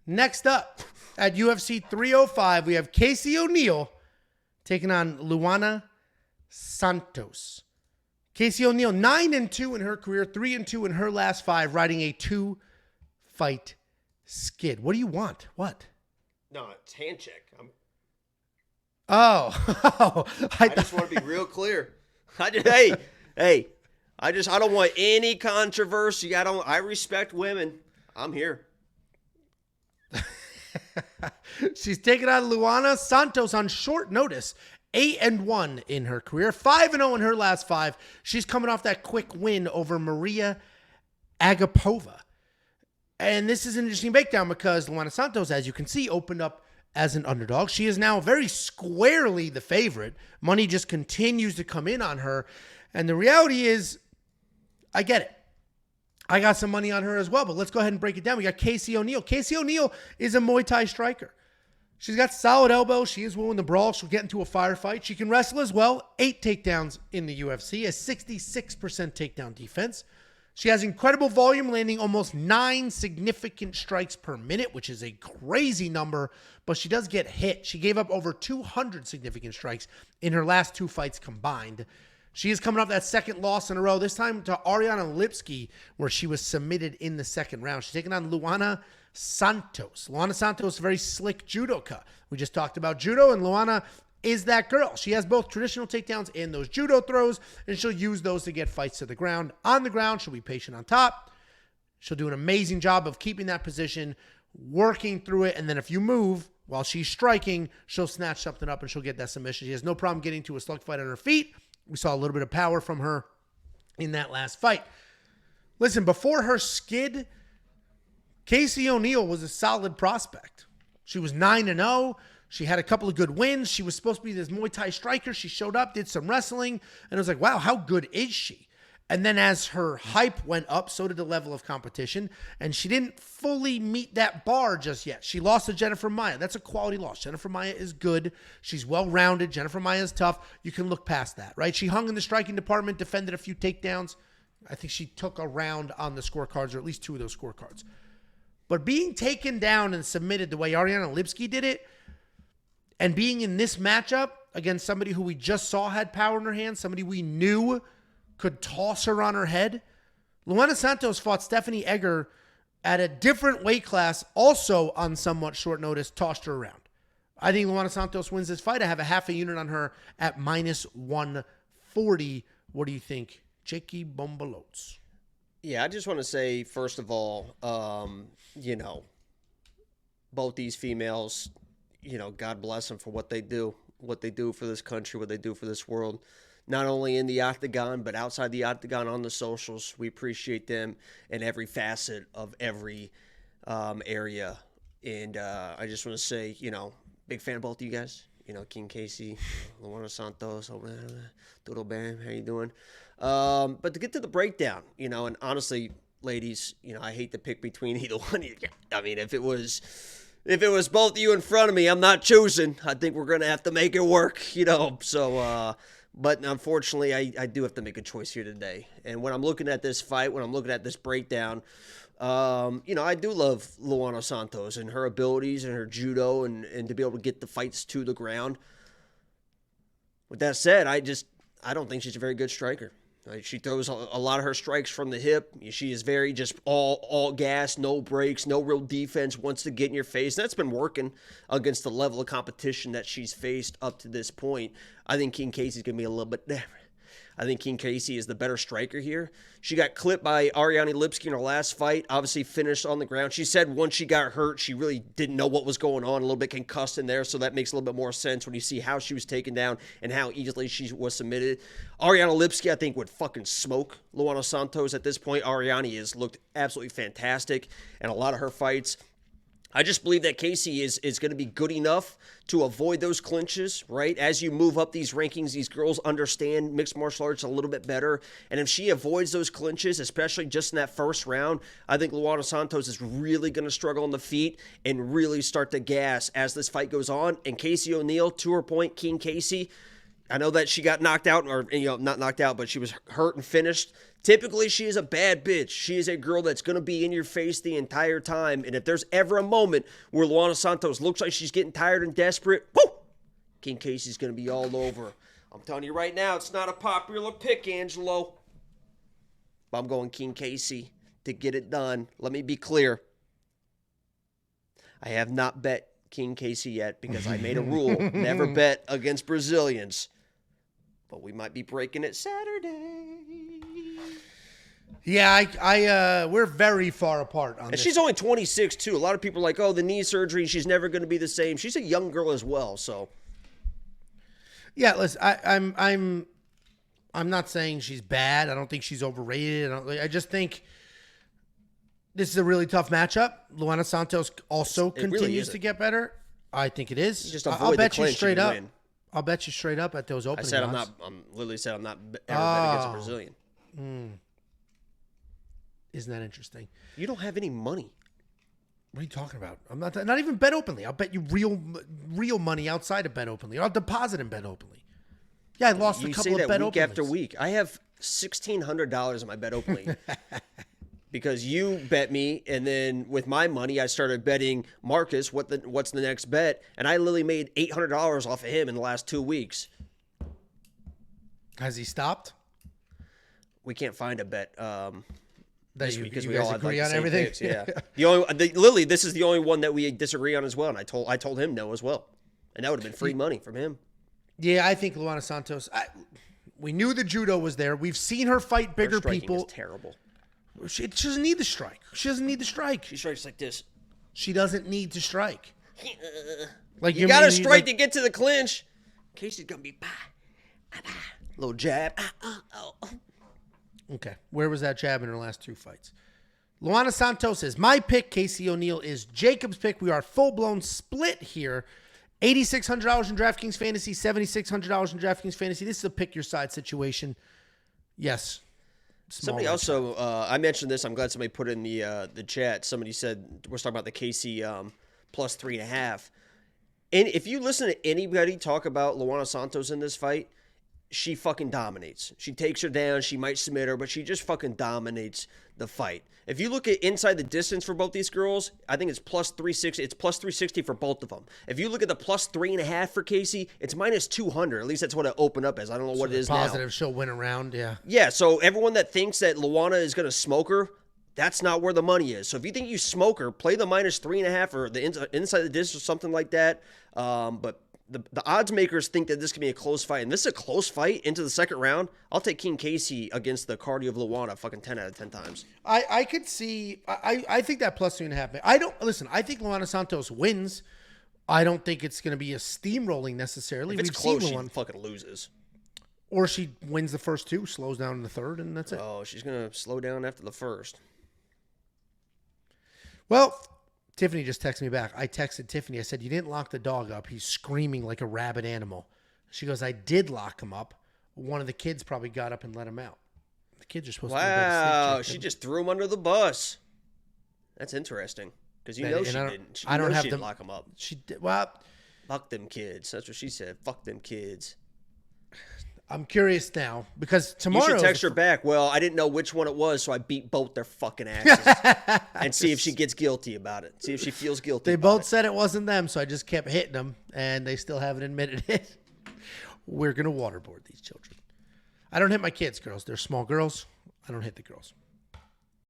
Next up, at UFC 305, we have Casey O'Neill taking on Luana Santos. Casey O'Neill, 9-2 in her career, 3-2 in her last 5, riding a 2-fight skid. What do you want? What? No, it's hand check. I just want to be real clear. I don't want any controversy. I respect women. I'm here. She's taking on Luana Santos on short notice. 8-1 in her career, 5-0 in her last 5. She's coming off that quick win over Maria Agapova. And this is an interesting breakdown because Luana Santos, as you can see, opened up as an underdog. She is now very squarely the favorite. Money just continues to come in on her. And the reality is, I get it. I got some money on her as well, but let's go ahead and break it down. We got Casey O'Neill. Casey O'Neill is a Muay Thai striker. She's got solid elbows. She is willing to brawl. She'll get into a firefight. She can wrestle as well. 8 takedowns in the UFC, a 66% takedown defense. She has incredible volume, landing almost 9 significant strikes per minute, which is a crazy number, but she does get hit. She gave up over 200 significant strikes in her last 2 fights combined. She is coming off that second loss in a row, this time to Ariane Lipski, where she was submitted in the second round. She's taking on Luana Santos. Luana Santos, a very slick judoka. We just talked about judo, and Luana is that girl. She has both traditional takedowns and those judo throws, and she'll use those to get fights to the ground. On the ground, she'll be patient on top. She'll do an amazing job of keeping that position, working through it, and then if you move while she's striking, she'll snatch something up and she'll get that submission. She has no problem getting to a slug fight on her feet. We saw a little bit of power from her in that last fight. Listen, before her skid, Casey O'Neill was a solid prospect. She was 9-0. She had a couple of good wins. She was supposed to be this Muay Thai striker. She showed up, did some wrestling, and it was like, wow, how good is she? And then as her hype went up, so did the level of competition, and she didn't fully meet that bar just yet. She lost to Jennifer Maia. That's a quality loss. Jennifer Maia is good. She's well-rounded. Jennifer Maia is tough. You can look past that, right? She hung in the striking department, defended a few takedowns. I think she took a round on the scorecards, or at least 2 of those scorecards. But being taken down and submitted the way Ariane Lipski did it, and being in this matchup against somebody who we just saw had power in her hands, somebody we knew could toss her on her head. Luana Santos fought Stephanie Egger at a different weight class, also on somewhat short notice, tossed her around. I think Luana Santos wins this fight. I have a half a unit on her at -140. What do you think, Jakey Bombalotes? Yeah, I just want to say, first of all, both these females, God bless them for what they do for this country, what they do for this world, not only in the octagon, but outside the octagon on the socials. We appreciate them in every facet of every area. And I just want to say, big fan of both of you guys. King Casey, Luana Santos, Doodle Bam, how you doing? But to get to the breakdown, and honestly, ladies, I hate to pick between either one of you. I mean, if it was both of you in front of me, I'm not choosing. I think we're going to have to make it work, So, but unfortunately, I do have to make a choice here today. And when I'm looking at this fight, when I'm looking at this breakdown, I do love Luana Santos and her abilities and her judo and to be able to get the fights to the ground. With that said, I don't think she's a very good striker. She throws a lot of her strikes from the hip. She is very just all gas, no breaks, no real defense, wants to get in your face. And that's been working against the level of competition that she's faced up to this point. I think King Casey's going to be a little bit different. I think King Casey is the better striker here. She got clipped by Ariane Lipski in her last fight, obviously finished on the ground. She said once she got hurt, she really didn't know what was going on, a little bit concussed in there, so that makes a little bit more sense when you see how she was taken down and how easily she was submitted. Ariane Lipski, I think, would fucking smoke Luana Santos at this point. Ariane has looked absolutely fantastic in a lot of her fights. I just believe that Casey is going to be good enough to avoid those clinches, right? As you move up these rankings, these girls understand mixed martial arts a little bit better. And if she avoids those clinches, especially just in that first round, I think Luana Santos is really going to struggle on the feet and really start to gas as this fight goes on. And Casey O'Neill, to her point, King Casey, I know that she got knocked out, or not knocked out, but she was hurt and finished Typically, she is a bad bitch. She is a girl that's going to be in your face the entire time. And if there's ever a moment where Luana Santos looks like she's getting tired and desperate, whoo, King Casey's going to be all over. I'm telling you right now, it's not a popular pick, Angelo. But I'm going King Casey to get it done. Let me be clear. I have not bet King Casey yet because I made a rule. Never bet against Brazilians. But we might be breaking it Saturday. Yeah, we're very far apart on And this. she's only 26 too. A lot of people are like, "Oh, the knee surgery, she's never going to be the same." She's a young girl as well, so. Yeah, listen, I'm not saying she's bad. I don't think she's overrated. I just think this is a really tough matchup. Luana Santos also continues to get better. I think it is. You just avoid I'll bet the you clinch straight and up. win. I'll bet you straight up at those opening odds. I'm literally said I'm not ever bet against a Brazilian. Isn't that interesting? You don't have any money. What are you talking about? I'm not even bet openly. I'll bet you real money outside of bet openly. I'll deposit and bet openly. Yeah, I lost a couple of bet openly. Week after week. I have $1,600 in my bet openly. Because you bet me, and then with my money, I started betting Marcus. What's the next bet? And I literally made $800 off of him in the last 2 weeks. Has he stopped? We can't find a bet this week because you we guys all had agree like on the same everything. picks. Yeah, Lily, this is the only one that we disagree on as well. And I told him no as well, and that would have been free money from him. Yeah, I think Luana Santos. We knew the judo was there. We've seen her fight bigger Her striking people. is terrible. She doesn't need the strike. She doesn't need the strike. She strikes like this. She doesn't need to strike. Like You got to strike to get to the clinch. Casey's gonna be little jab. Okay, where was that jab in her last 2 fights? Luana Santos is my pick. Casey O'Neill is Jacob's pick. We are full-blown split here. $8,600 in DraftKings Fantasy, $7,600 in DraftKings Fantasy. This is a pick your side situation. Yes. Somebody also, I mentioned this. I'm glad somebody put it in the chat. Somebody said we're talking about the Casey plus 3.5. And if you listen to anybody talk about Luana Santos in this fight, she fucking dominates. She takes her down. She might submit her, but she just fucking dominates the fight. If you look at inside the distance for both these girls, I think it's plus 360. It's plus 360 for both of them. If you look at the plus 3.5 for Casey, it's minus 200. At least that's what it opened up as. I don't know what it is now. Positive, she'll win a round, yeah. Yeah, so everyone that thinks that Luana is going to smoke her, that's not where the money is. So if you think you smoke her, play the minus 3.5 or the inside the distance or something like that. But the odds makers think that this can be a close fight, and this is a close fight into the second round. I'll take King Casey against the cardio of Luana fucking 10 out of 10 times. I could see. I think that plus 3.5. I don't listen. I think Luana Santos wins. I don't think it's going to be a steamrolling necessarily. If it's close, she fucking loses. Or she wins the first 2, slows down in the third, and that's it. Oh, she's going to slow down after the first. Well, Tiffany just texted me back. I texted Tiffany. I said, you didn't lock the dog up. He's screaming like a rabid animal. She goes, I did lock him up. One of the kids probably got up and let him out. The kids are supposed to be Wow, she just threw him under the bus. That's interesting. Because you know she didn't. She didn't lock him up. She did. Well, fuck them kids. That's what she said. Fuck them kids. I'm curious now because tomorrow. You should text her back. Well, I didn't know which one it was, so I beat both their fucking asses. And see if she gets guilty about it. See if she feels guilty. They both said it wasn't them, so I just kept hitting them, and they still haven't admitted it. We're gonna waterboard these children. I don't hit my kids, girls. They're small girls. I don't hit the girls.